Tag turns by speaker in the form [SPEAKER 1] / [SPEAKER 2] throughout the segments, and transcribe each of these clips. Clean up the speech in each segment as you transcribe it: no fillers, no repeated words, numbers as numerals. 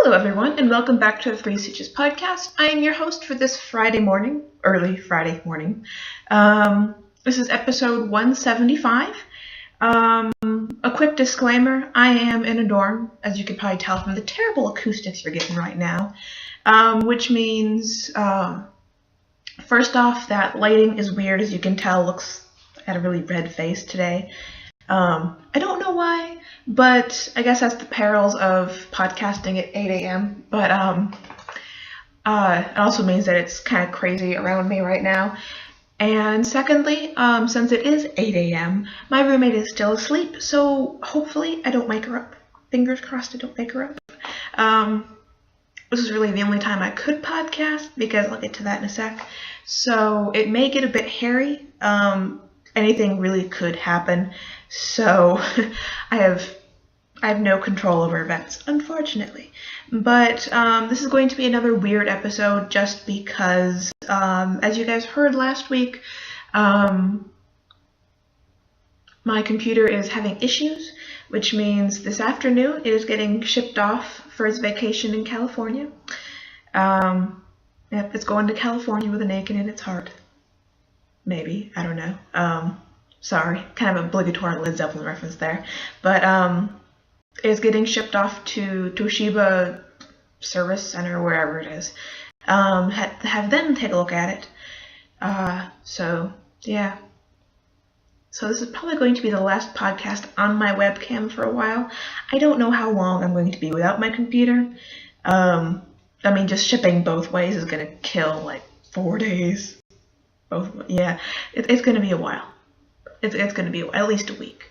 [SPEAKER 1] Hello everyone, and welcome back to the Three Stitches podcast. I am your host for this Friday morning, early Friday morning. This is episode 175. A quick disclaimer, I am in a dorm, as you can probably tell from the terrible acoustics you're getting right now, which means, first off, that lighting is weird, as you can tell. I had a really red face today. I don't know why, but I guess that's the perils of podcasting at 8 a.m. But it also means that it's kind of crazy around me right now. And secondly, since it is 8 a.m., my roommate is still asleep, so hopefully I don't wake her up. Fingers crossed I don't wake her up. This is really the only time I could podcast, because I'll get to that in a sec. So it may get a bit hairy. Anything really could happen. So I have no control over events, unfortunately. But this is going to be another weird episode just because, as you guys heard last week, my computer is having issues, which means this afternoon it is getting shipped off for its vacation in California. Yep, it's going to California with an aching in its heart. Maybe, I don't know. Sorry, kind of obligatory Led Zeppelin reference there. But it's getting shipped off to Toshiba Service Center, wherever it is. Have them take a look at it. So, yeah. So this is probably going to be the last podcast on my webcam for a while. I don't know how long I'm going to be without my computer. Just shipping both ways is going to kill like 4 days. Yeah, it's going to be a while. It's going to be at least a week,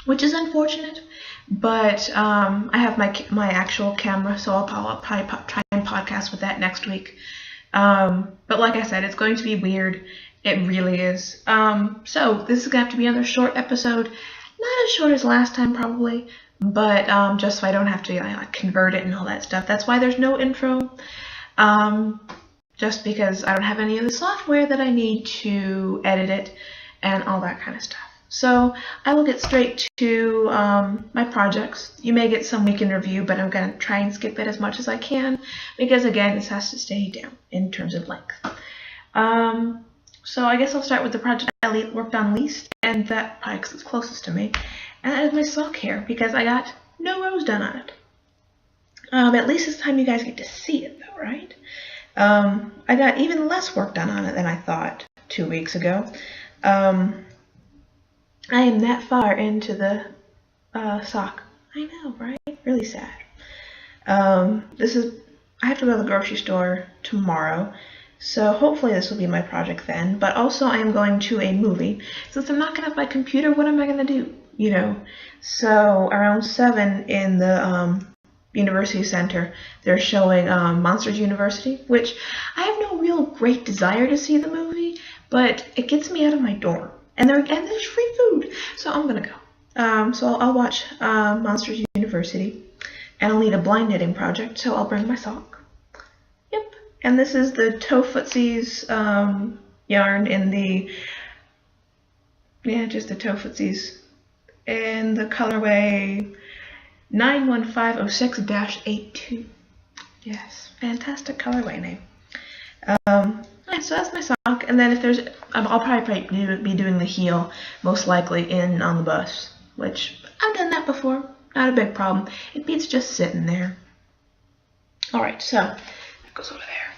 [SPEAKER 1] which is unfortunate. But I have my actual camera, so I'll probably try and podcast with that next week. But like I said, it's going to be weird. It really is. So this is going to have to be another short episode. Not as short as last time, probably, but just so I don't have to convert it and all that stuff. That's why there's no intro. Just because I don't have any of the software that I need to edit it and all that kind of stuff. So I will get straight to my projects. You may get some week in review, but I'm going to try and skip it as much as I can because, again, this has to stay down in terms of length. So I guess I'll start with the project I worked on least, and that probably because it's closest to me. And that is my sock hair because I got no rows done on it. At least this time you guys get to see it, though, right? I got even less work done on it than I thought 2 weeks ago. I am that far into the sock. I know, right? Really sad. I have to go to the grocery store tomorrow, so hopefully this will be my project then. But also I am going to a movie. Since I'm not going to have my computer, what am I going to do? So around 7 in the University Center, they're showing Monsters University, which I have no real great desire to see the movie, but it gets me out of my dorm, and there's free food, so I'm gonna go. So I'll watch Monsters University, and I'll need a blind knitting project, so I'll bring my sock. Yep, and this is the Toe Footsies yarn in the Toe Footsies in the colorway 91506-82. Yes, fantastic colorway name. So that's my sock, and then if there's, I'll probably be doing the heel, most likely on the bus, which I've done that before, not a big problem. It beats just sitting there. Alright, so that goes over there.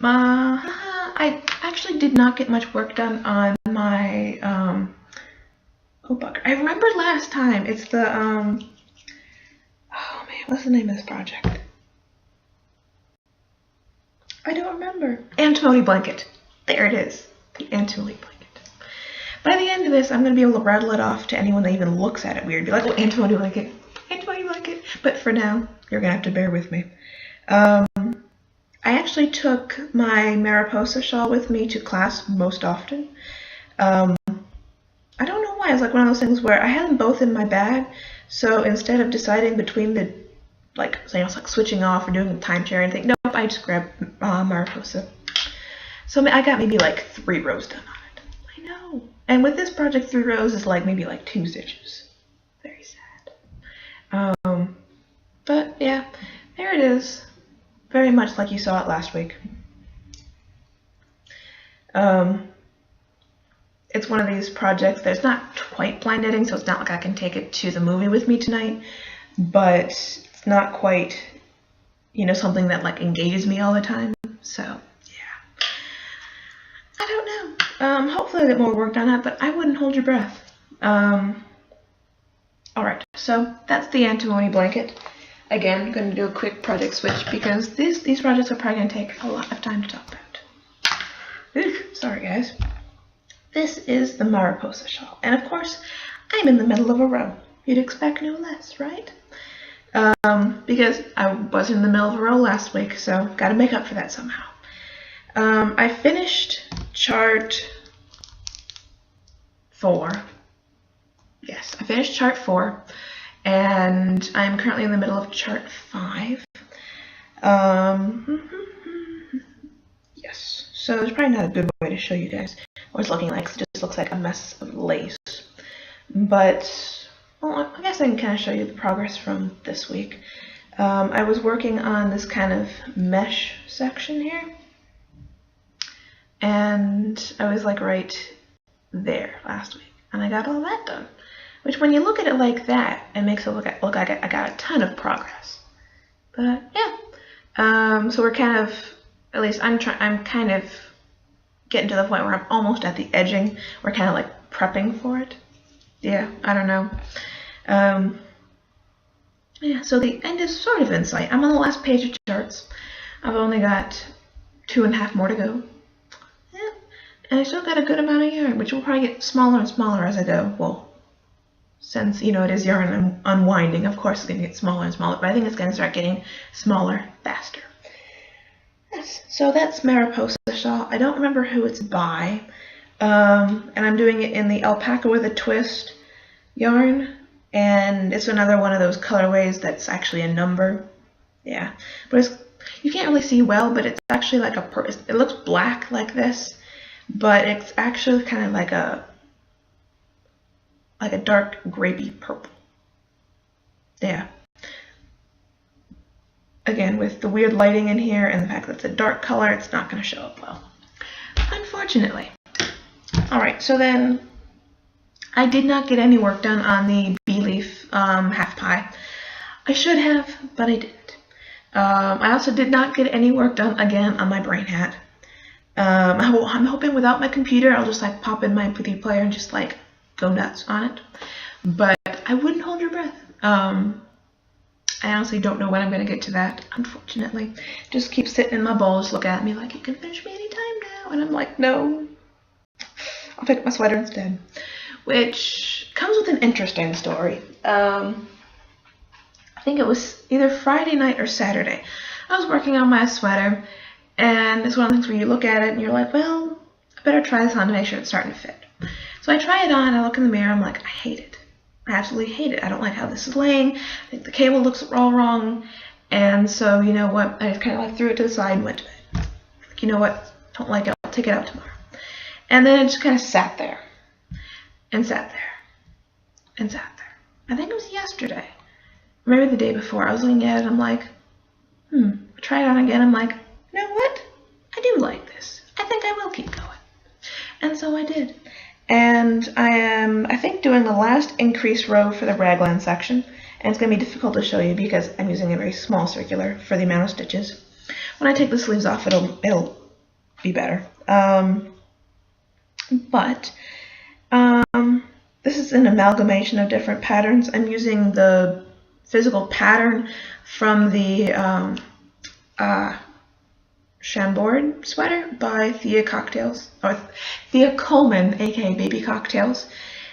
[SPEAKER 1] I actually did not get much work done on my, oh bugger, I remember last time, it's the, what's the name of this project? I don't remember. Antimony blanket. There it is. The antimony blanket. By the end of this, I'm going to be able to rattle it off to anyone that even looks at it weird. Be like, oh, antimony blanket. Antimony blanket. But for now, you're going to have to bear with me. I actually took my Mariposa shawl with me to class most often. I don't know why. It's like one of those things where I had them both in my bag. So instead of deciding between the switching off or doing the time share or anything, nope, I just grabbed Mariposa. So I got maybe like 3 rows done on it. I know. And with this project, 3 rows is maybe 2 stitches. Very sad. here it is, very much like you saw it last week. It's one of these projects that's not quite blind knitting, so it's not like I can take it to the movie with me tonight, but it's not quite, you know, something that like engages me all the time. So yeah, I don't know. Hopefully I'll get more work done on it, but I wouldn't hold your breath. Alright, so that's the antimony blanket. Again, I'm going to do a quick project switch because these projects are probably going to take a lot of time to talk about. Oof, sorry guys. This is the Mariposa shawl, and of course, I'm in the middle of a row. You'd expect no less, right? Because I was in the middle of a row last week, so got to make up for that somehow. I finished chart 4. Yes, I finished chart 4, and I'm currently in the middle of chart 5. Yes, so it's probably not a good way to show you guys what it's looking like. It just looks like a mess of lace. But, well, I guess I can kind of show you the progress from this week. I was working on this kind of mesh section here, and I was like right there last week, and I got all that done. Which, when you look at it like that, it makes it look like I got a ton of progress. But yeah, so we're kind of, at least I'm kind of getting to the point where I'm almost at the edging. We're kind of like prepping for it. Yeah, I don't know. Yeah, so the end is sort of in sight. I'm on the last page of charts. I've only got 2.5 more to go. Yeah, and I still got a good amount of yarn, which will probably get smaller and smaller as I go. Well, since, you know, it is yarn unwinding, of course it's going to get smaller and smaller, but I think it's going to start getting smaller faster. Yes, so that's Mariposa shawl. I don't remember who it's by, and I'm doing it in the Alpaca with a Twist yarn, and it's another one of those colorways that's actually a number. Yeah, but you can't really see well, but it's actually like it looks black like this, but it's actually kind of like a dark grapey purple. Yeah. Again, with the weird lighting in here and the fact that it's a dark color, it's not going to show up well, unfortunately. Alright, so then I did not get any work done on the bee leaf half pie. I should have, but I didn't. I also did not get any work done again on my brain hat. I'm hoping without my computer I'll just like pop in my MP3 player and just like go nuts on it. But I wouldn't hold your breath. I honestly don't know when I'm going to get to that, unfortunately. Just keep sitting in my bowl, just look at me like, you can finish me anytime now. And I'm like, no. I'll pick up my sweater instead. Which comes with an interesting story. I think it was either Friday night or Saturday. I was working on my sweater, and it's one of the things where you look at it and you're like, well, I better try this on to make sure it's starting to fit. So I try it on, I look in the mirror, I'm like, I hate it. I absolutely hate it. I don't like how this is laying. I think the cable looks all wrong. And so, you know what, I just kind of like threw it to the side and went to bed. Like, you know what, don't like it, I'll take it out tomorrow. And then it just kind of sat there. And sat there. And sat there. I think it was yesterday. Maybe the day before. I was looking at it, I'm like, I try it on again, I'm like, you know what, I do like this. I think I will keep going. And so I did. And I am, I think, doing the last increase row for the raglan section, and it's going to be difficult to show you because I'm using a very small circular for the amount of stitches. When I take the sleeves off, it'll be better. This is an amalgamation of different patterns. I'm using the physical pattern from the Chambord sweater by Thea Cocktails, or Thea Coleman, aka Baby Cocktails,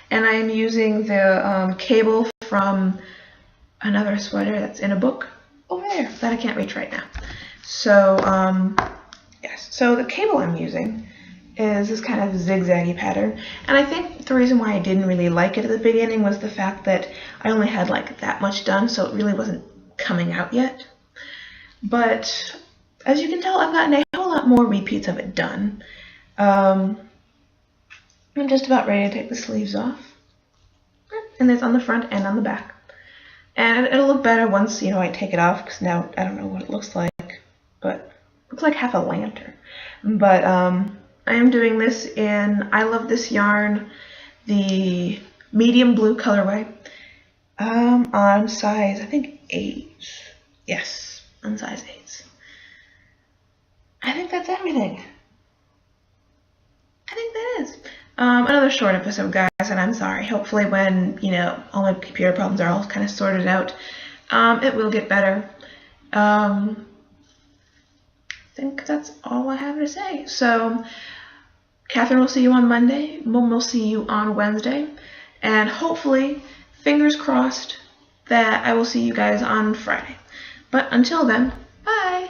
[SPEAKER 1] and I am using the cable from another sweater that's in a book over there that I can't reach right now. So yes, so the cable I'm using is this kind of zigzaggy pattern, and I think the reason why I didn't really like it at the beginning was the fact that I only had like that much done, so it really wasn't coming out yet. But as you can tell, I've gotten a whole lot more repeats of it done. I'm just about ready to take the sleeves off. And it's on the front and on the back. And it'll look better once, you know, I take it off, because now I don't know what it looks like, but it looks like half a lantern. But I am doing this in I Love This Yarn, the medium blue colorway, on size, I think 8. Yes, on size 8. I think that's everything. I think that is. Another short episode, guys, and I'm sorry. Hopefully when, you know, all my computer problems are all kind of sorted out, it will get better. I think that's all I have to say. So, Catherine will see you on Monday. Mom will see you on Wednesday. And hopefully, fingers crossed, that I will see you guys on Friday. But until then, bye!